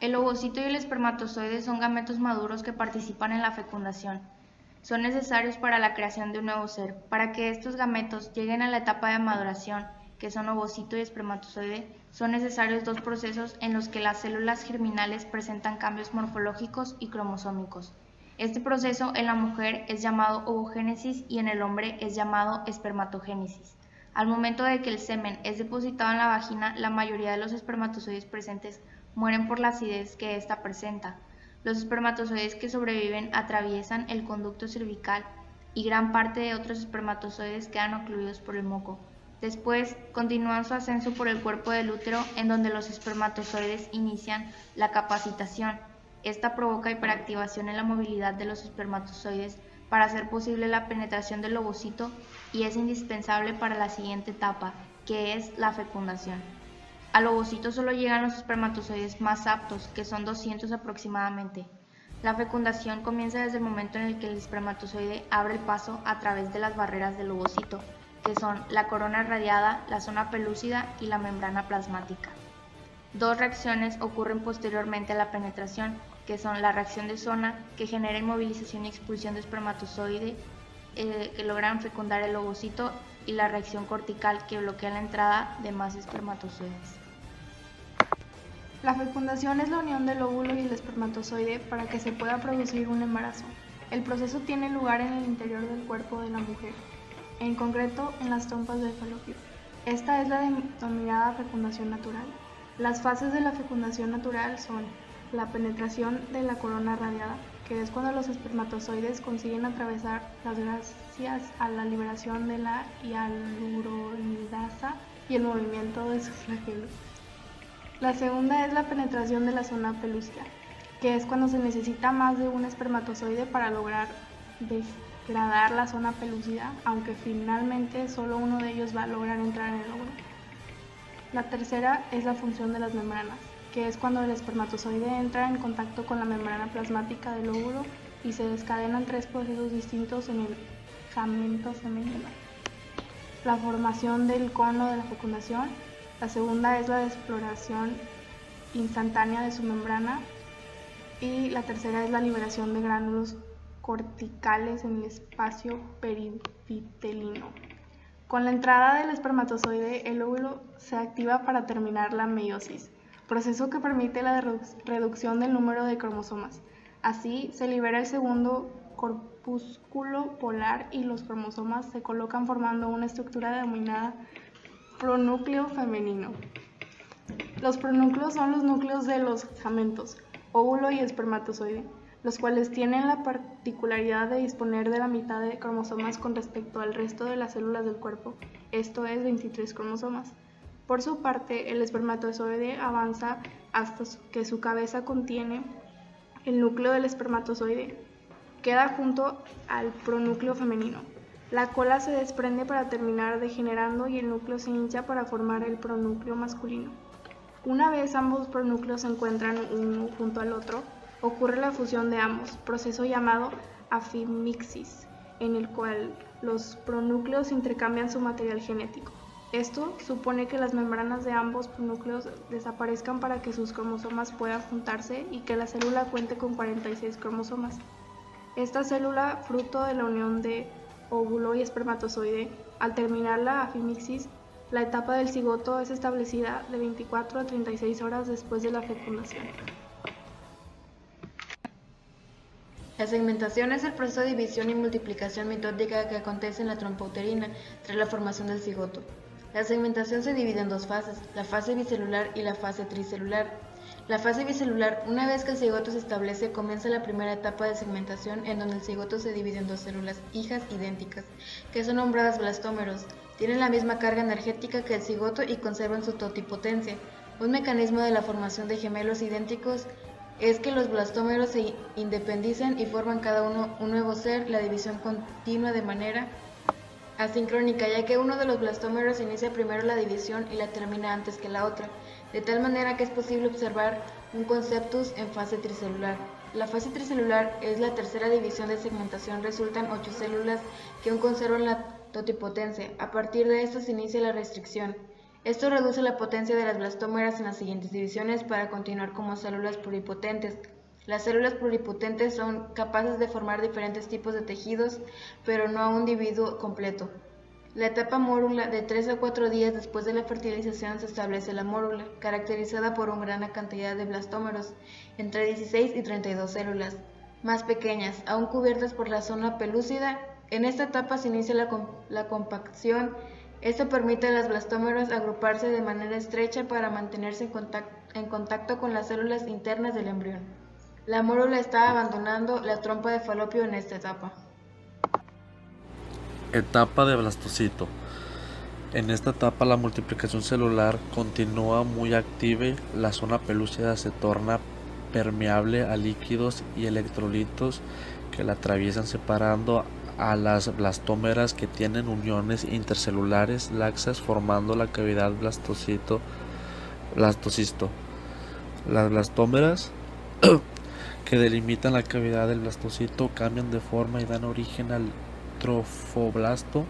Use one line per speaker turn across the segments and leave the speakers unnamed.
El ovocito y el espermatozoide son gametos maduros que participan en la fecundación. Son necesarios para la creación de un nuevo ser. Para que estos gametos lleguen a la etapa de maduración, que son ovocito y espermatozoide, son necesarios dos procesos en los que las células germinales presentan cambios morfológicos y cromosómicos. Este proceso en la mujer es llamado ovogénesis y en el hombre es llamado espermatogénesis. Al momento de que el semen es depositado en la vagina, la mayoría de los espermatozoides presentes mueren por la acidez que ésta presenta. Los espermatozoides que sobreviven atraviesan el conducto cervical y gran parte de otros espermatozoides quedan ocluidos por el moco. Después continúan su ascenso por el cuerpo del útero, en donde los espermatozoides inician la capacitación. Esta provoca hiperactivación en la movilidad de los espermatozoides para hacer posible la penetración del ovocito y es indispensable para la siguiente etapa, que es la fecundación. Al ovocito solo llegan los espermatozoides más aptos, que son 200 aproximadamente. La fecundación comienza desde el momento en el que el espermatozoide abre el paso a través de las barreras del ovocito, que son la corona radiada, la zona pelúcida y la membrana plasmática. Dos reacciones ocurren posteriormente a la penetración, que son la reacción de zona, que genera inmovilización y expulsión de espermatozoide, que logran fecundar el ovocito, y la reacción cortical, que bloquea la entrada de más espermatozoides.
La fecundación es la unión del óvulo y el espermatozoide para que se pueda producir un embarazo. El proceso tiene lugar en el interior del cuerpo de la mujer, en concreto en las trompas del falopio. Esta es la denominada fecundación natural. Las fases de la fecundación natural son la penetración de la corona radiada, que es cuando los espermatozoides consiguen atravesar gracias a la liberación de la hialuronidasa y el movimiento de sus flagelos. La segunda es la penetración de la zona pelúcida, que es cuando se necesita más de un espermatozoide para lograr degradar la zona pelúcida, aunque finalmente solo uno de ellos va a lograr entrar en el óvulo. La tercera es la función de las membranas, que es cuando el espermatozoide entra en contacto con la membrana plasmática del óvulo y se desencadenan tres procesos distintos en el gamento femenino. La formación del cono de la fecundación, la segunda es la exploración instantánea de su membrana y la tercera es la liberación de gránulos corticales en el espacio perivitelino. Con la entrada del espermatozoide, el óvulo se activa para terminar la meiosis, proceso que permite la reducción del número de cromosomas. Así, se libera el segundo corpúsculo polar y los cromosomas se colocan formando una estructura denominada pronúcleo femenino. Los pronúcleos son los núcleos de los gamentos, óvulo y espermatozoide, los cuales tienen la particularidad de disponer de la mitad de cromosomas con respecto al resto de las células del cuerpo, esto es 23 cromosomas. Por su parte, el espermatozoide avanza hasta que su cabeza contiene el núcleo del espermatozoide. Queda junto al pronúcleo femenino. La cola se desprende para terminar degenerando y el núcleo se hincha para formar el pronúcleo masculino. Una vez ambos pronúcleos se encuentran uno junto al otro, ocurre la fusión de ambos, proceso llamado afimixis, en el cual los pronúcleos intercambian su material genético. Esto supone que las membranas de ambos pronúcleos desaparezcan para que sus cromosomas puedan juntarse y que la célula cuente con 46 cromosomas. Esta célula, fruto de la unión de óvulo y espermatozoide, al terminar la afimixis, la etapa del cigoto es establecida de 24 a 36 horas después de la fecundación.
La segmentación es el proceso de división y multiplicación mitótica que acontece en la trompa uterina tras la formación del cigoto. La segmentación se divide en dos fases, la fase bicelular y la fase tricelular. La fase bicelular, una vez que el cigoto se establece, comienza la primera etapa de segmentación en donde el cigoto se divide en dos células hijas idénticas, que son nombradas blastómeros. Tienen la misma carga energética que el cigoto y conservan su totipotencia. Un mecanismo de la formación de gemelos idénticos es que los blastómeros se independicen y forman cada uno un nuevo ser. La división continúa de manera asincrónica, ya que uno de los blastómeros inicia primero la división y la termina antes que la otra, de tal manera que es posible observar un conceptus en fase tricelular. La fase tricelular es la tercera división de segmentación, resultan 8 células que aún conservan la totipotencia. A partir de esto se inicia la restricción. Esto reduce la potencia de las blastómeras en las siguientes divisiones para continuar como células pluripotentes. Las células pluripotentes son capaces de formar diferentes tipos de tejidos, pero no a un individuo completo. La etapa mórula, de 3 a 4 días después de la fertilización, se establece la mórula, caracterizada por una gran cantidad de blastómeros, entre 16 y 32 células, más pequeñas, aún cubiertas por la zona pelúcida. En esta etapa se inicia la compacción. Esto permite a los blastómeros agruparse de manera estrecha para mantenerse en contacto con las células internas del embrión. La mórula está abandonando la trompa de Falopio en esta etapa.
Etapa de blastocito. En esta etapa la multiplicación celular continúa muy activa, la zona pelúcida se torna permeable a líquidos y electrolitos que la atraviesan, separando a las blastómeras que tienen uniones intercelulares laxas, formando la cavidad blastocisto. Las blastómeras que delimitan la cavidad del blastocito cambian de forma y dan origen al trofoblasto,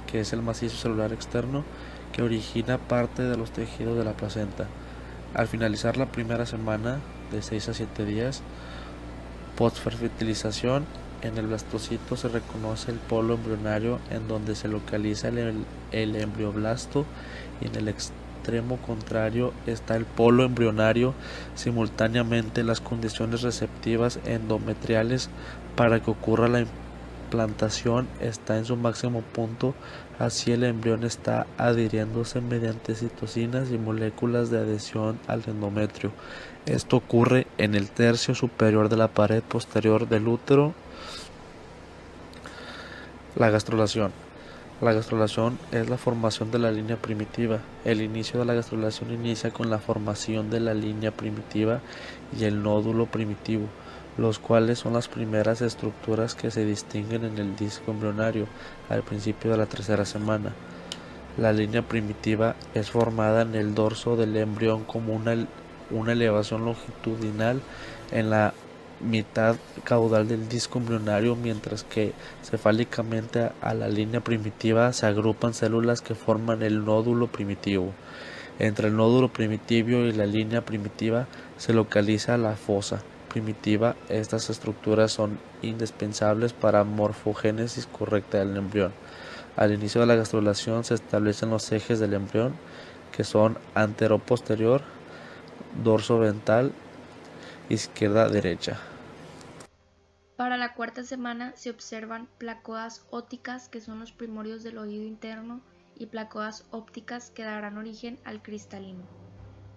que es el macizo celular externo que origina parte de los tejidos de la placenta. Al finalizar la primera semana, de 6 a 7 días, postfertilización, en el blastocito se reconoce el polo embrionario en donde se localiza el embrioblasto, y en el extremo contrario está el polo embrionario. Simultáneamente, las condiciones receptivas endometriales para que ocurra la implantación está en su máximo punto, así el embrión está adhiriéndose mediante citocinas y moléculas de adhesión al endometrio. Esto ocurre en el tercio superior de la pared posterior del útero. La gastrulación. La gastrulación es la formación de la línea primitiva. El inicio de la gastrulación inicia con la formación de la línea primitiva y el nódulo primitivo, los cuales son las primeras estructuras que se distinguen en el disco embrionario al principio de la tercera semana. La línea primitiva es formada en el dorso del embrión como una elevación longitudinal en la mitad caudal del disco embrionario, mientras que cefálicamente a la línea primitiva se agrupan células que forman el nódulo primitivo. Entre el nódulo primitivo y la línea primitiva se localiza la fosa primitiva. Estas estructuras son indispensables para morfogénesis correcta del embrión. Al inicio de la gastrulación se establecen los ejes del embrión, que son antero-posterior, dorso-ventral, izquierda-derecha.
Para la cuarta semana se observan placodas ópticas, que son los primorios del oído interno, y placodas ópticas que darán origen al cristalino.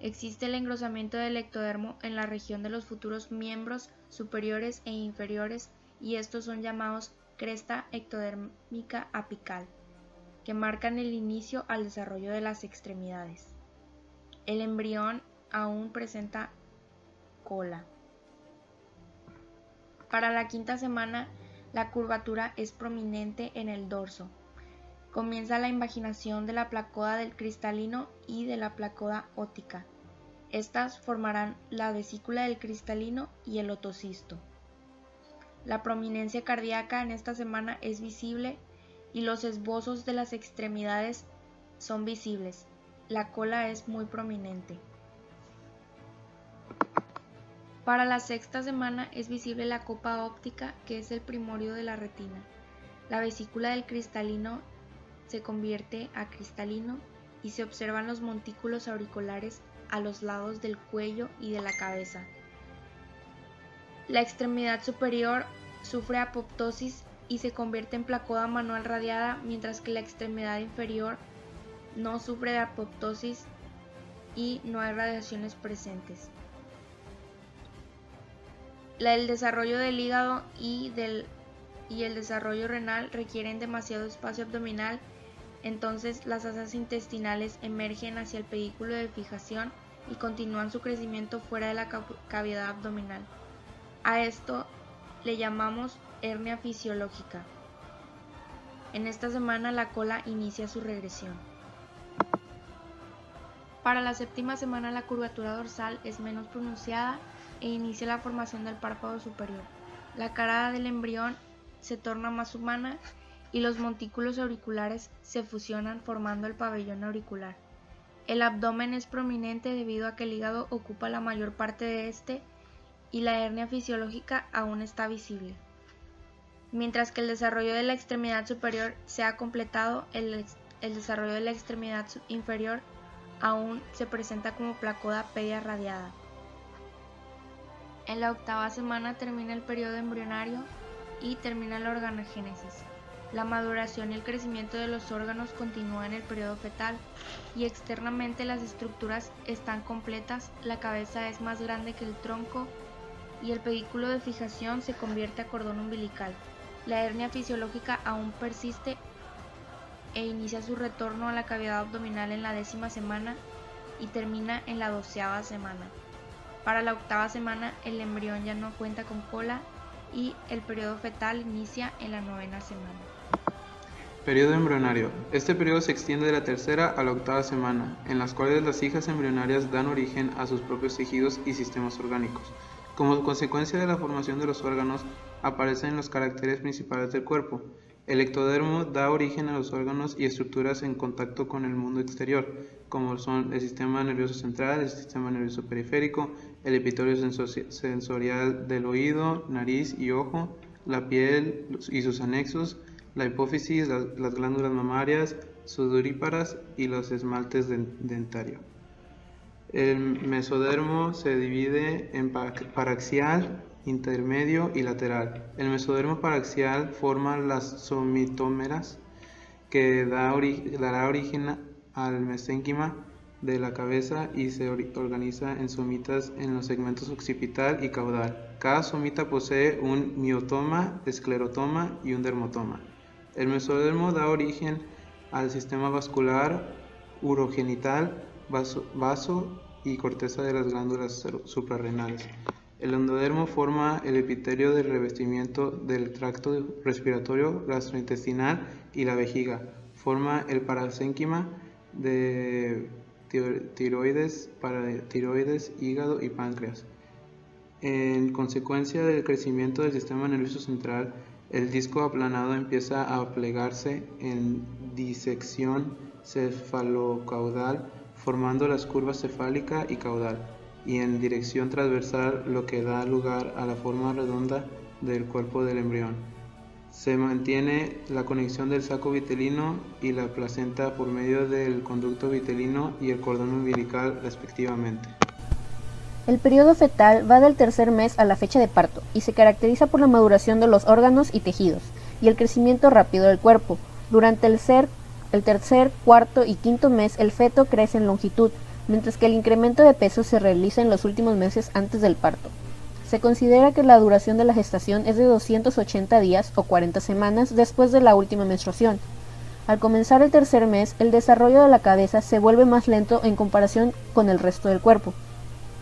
Existe el engrosamiento del ectodermo en la región de los futuros miembros superiores e inferiores, y estos son llamados cresta ectodérmica apical, que marcan el inicio al desarrollo de las extremidades. El embrión aún presenta cola. Para la quinta semana, la curvatura es prominente en el dorso. Comienza la invaginación de la placoda del cristalino y de la placoda óptica. Estas formarán la vesícula del cristalino y el otocisto. La prominencia cardíaca en esta semana es visible y los esbozos de las extremidades son visibles. La cola es muy prominente. Para la sexta semana es visible la copa óptica, que es el primorio de la retina. La vesícula del cristalino se convierte a cristalino y se observan los montículos auriculares a los lados del cuello y de la cabeza. La extremidad superior sufre apoptosis y se convierte en placoda manual radiada, mientras que la extremidad inferior no sufre de apoptosis y no hay radiaciones presentes. El desarrollo del hígado y el desarrollo renal requieren demasiado espacio abdominal, entonces las asas intestinales emergen hacia el pedículo de fijación y continúan su crecimiento fuera de la cavidad abdominal. A esto le llamamos hernia fisiológica. En esta semana la cola inicia su regresión. Para la séptima semana la curvatura dorsal es menos pronunciada e inicia la formación del párpado superior. La cara del embrión se torna más humana y los montículos auriculares se fusionan formando el pabellón auricular. El abdomen es prominente debido a que el hígado ocupa la mayor parte de este y la hernia fisiológica aún está visible. Mientras que el desarrollo de la extremidad superior se ha completado, el desarrollo de la extremidad inferior aún se presenta como placoda pedia radiada. En la 8ª semana termina el periodo embrionario y termina la organogénesis. La maduración y el crecimiento de los órganos continúa en el periodo fetal y externamente las estructuras están completas, la cabeza es más grande que el tronco y el pedículo de fijación se convierte a cordón umbilical. La hernia fisiológica aún persiste e inicia su retorno a la cavidad abdominal en la 10ª semana y termina en la 12ª semana. Para la 8ª semana el embrión ya no cuenta con cola y el periodo fetal inicia en la 9ª semana.
Periodo embrionario. Este periodo se extiende de la 3ª a la 8ª semana, en las cuales las hijas embrionarias dan origen a sus propios tejidos y sistemas orgánicos. Como consecuencia de la formación de los órganos, aparecen los caracteres principales del cuerpo. El ectodermo da origen a los órganos y estructuras en contacto con el mundo exterior, como son el sistema nervioso central, el sistema nervioso periférico, el epitelio sensorial del oído, nariz y ojo, la piel y sus anexos, la hipófisis, las glándulas mamarias, sudoríparas y los esmaltes dentarios. El mesodermo se divide en paraxial, intermedio y lateral. El mesodermo paraxial forma las somitómeras que dará origen al mesénquima de la cabeza y se organiza en somitas en los segmentos occipital y caudal. Cada somita posee un miotoma, esclerotoma y un dermotoma. El mesodermo da origen al sistema vascular, urogenital, vaso y corteza de las glándulas suprarrenales. El endodermo forma el epitelio del revestimiento del tracto respiratorio, gastrointestinal y la vejiga. Forma el parasénquima de tiroides, paratiroides, hígado y páncreas. En consecuencia del crecimiento del sistema nervioso central, el disco aplanado empieza a plegarse en disección cefalocaudal, formando las curvas cefálica y caudal, y en dirección transversal, lo que da lugar a la forma redonda del cuerpo del embrión. Se mantiene la conexión del saco vitelino y la placenta por medio del conducto vitelino y el cordón umbilical respectivamente.
El periodo fetal va del 3er mes a la fecha de parto y se caracteriza por la maduración de los órganos y tejidos y el crecimiento rápido del cuerpo. Durante el 3er, 4.º y 5.º mes el feto crece en longitud, mientras que el incremento de peso se realiza en los últimos meses antes del parto. Se considera que la duración de la gestación es de 280 días o 40 semanas después de la última menstruación. Al comenzar el 3er mes, el desarrollo de la cabeza se vuelve más lento en comparación con el resto del cuerpo.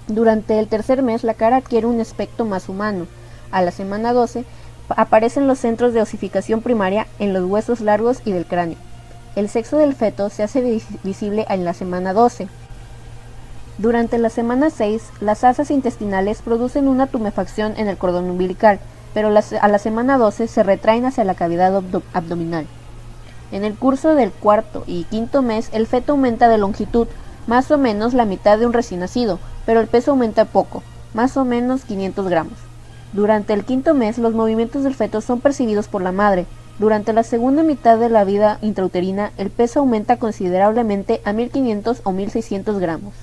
Durante el 3er mes, la cara adquiere un aspecto más humano. A la semana 12, aparecen los centros de osificación primaria en los huesos largos y del cráneo. El sexo del feto se hace visible en la semana 12. Durante la semana 6, las asas intestinales producen una tumefacción en el cordón umbilical, pero a la semana 12 se retraen hacia la cavidad abdominal. En el curso del 4.º y 5.º mes, el feto aumenta de longitud, más o menos la mitad de un recién nacido, pero el peso aumenta poco, más o menos 500 gramos. Durante el 5.º mes, los movimientos del feto son percibidos por la madre. Durante la segunda mitad de la vida intrauterina, el peso aumenta considerablemente a 1.500 o 1.600 gramos.